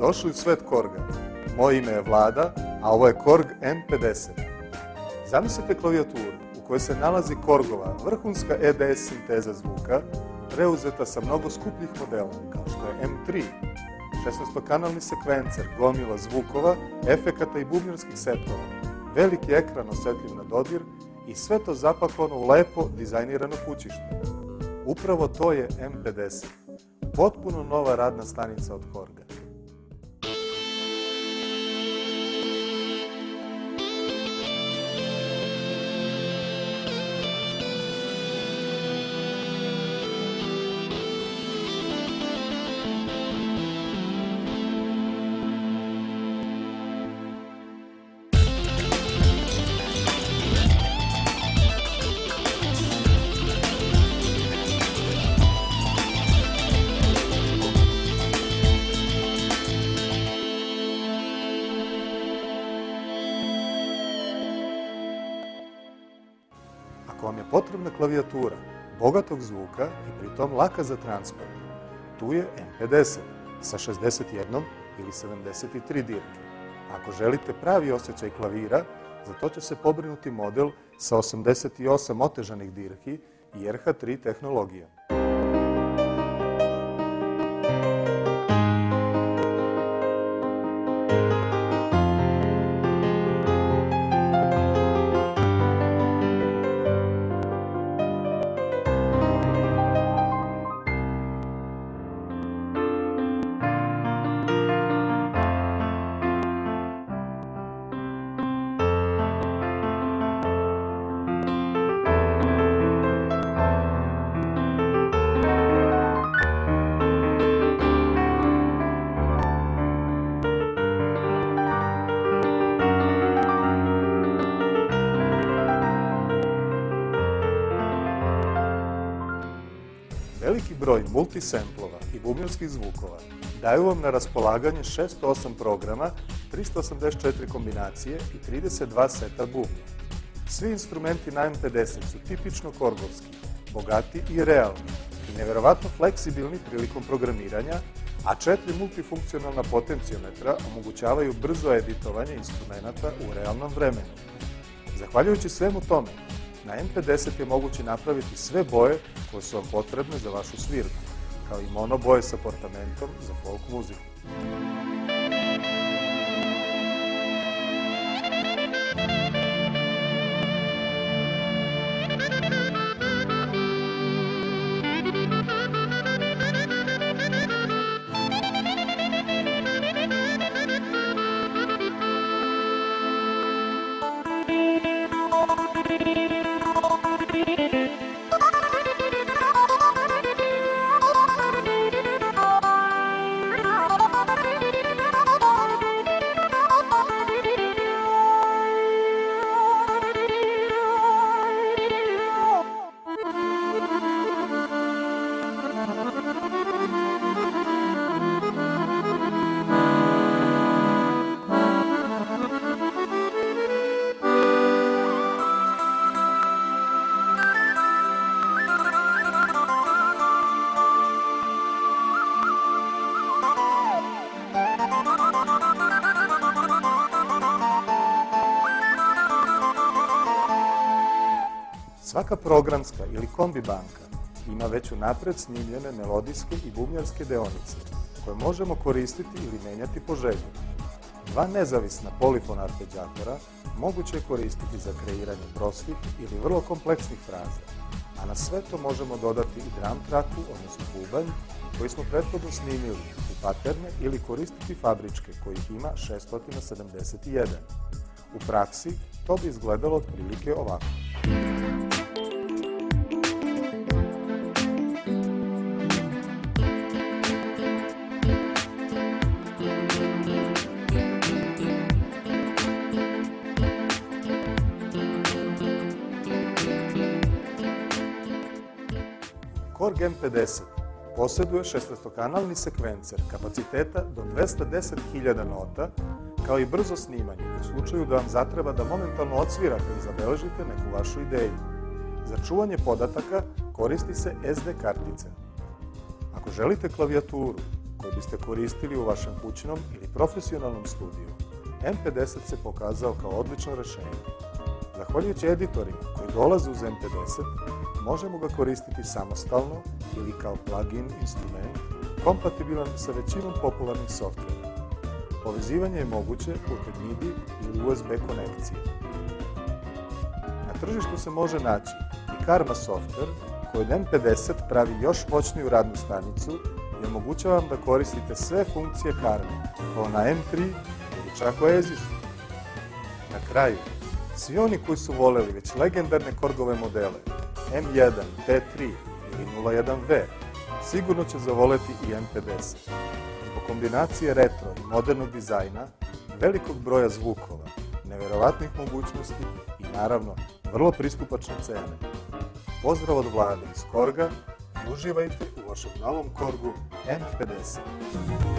Dobrodošli u svet Korga. Moje ime je Vlada, a ovo je Korg M50. Zamislite klavijaturu u kojoj se nalazi Korgova vrhunska EDS sinteza zvuka, preuzeta sa mnogo skupljih modela, kao što je M3, 16-kanalni sekvencer, gomila zvukova, efekata i bubnjarskih setova, veliki ekran osetljiv na dodir i sve to zapakovano u lepo dizajnirano kućište. Upravo to je M50, potpuno nova radna stanica od Korga. Ako vam je potrebna klavijatura bogatog zvuka i pritom laka za transport, tu je M50 sa 61 ili 73 dirke. Ako želite pravi osjećaj klavira, za to će se pobrinuti model sa 88 otežanih dirki i RH3 tehnologijom. Veliki broj multisemplova i bubnjarskih zvukova daju vam na raspolaganje 608 programa, 384 kombinacije i 32 seta bubnja. Svi instrumenti na M50 su tipično korgovski, bogati i realni i neverovatno fleksibilni prilikom programiranja, a 4 multifunkcionalna potencijometra omogućavaju brzo editovanje instrumenta u realnom vremenu. Zahvaljujući svemu tome, na M50 je moguće napraviti sve boje koje su vam potrebne za vašu svirku, kao i monoboje sa portamentom za folk muziku. Svaka programska ili kombi banka ima već unapred snimljene melodijske i bubnjarske deonice, koje možemo koristiti ili menjati po želji. Dva nezavisna polifon arpeggiatora moguće je koristiti za kreiranje prostih ili vrlo kompleksnih fraza, a na sve to možemo dodati i drum tracku, odnosno bubanj, koji smo prethodno snimili u paterne ili koristiti fabričke, kojih ima 671. U praksi to bi izgledalo otprilike ovako. Korg M50 posjeduje 16-kanalni sekvencer kapaciteta do 210.000 nota, kao i brzo snimanje u slučaju da vam zatreba da momentalno odsvirate i zabeležite neku vašu ideju. Za čuvanje podataka koristi se SD kartica. Ako želite klavijaturu koji biste koristili u vašem kućnom ili profesionalnom studiju, M50 se pokazao kao odlično rješenje. Zahvaljujući editorima koji dolaze uz M50, možemo ga koristiti samostalno ili kao plugin instrument kompatibilan sa većinom popularnih softvera. Povezivanje je moguće putem MIDI ili USB konekcije. Na tržištu se može naći i Karma softver koji od M50 pravi još moćniju radnu stanicu i omogućava vam da koristite sve funkcije Karme, kao na M3 ili čak Oasisu. Na kraju, svi oni koji su voljeli već legendarne Korgove modele M1, T3 ili 01V, sigurno će zavoleti i M50. Zbog kombinacije retro i modernog dizajna, velikog broja zvukova, neverovatnih mogućnosti i naravno vrlo pristupačne cene. Pozdrav od Vlade iz Korga i uživajte u vašem novom Korgu M50.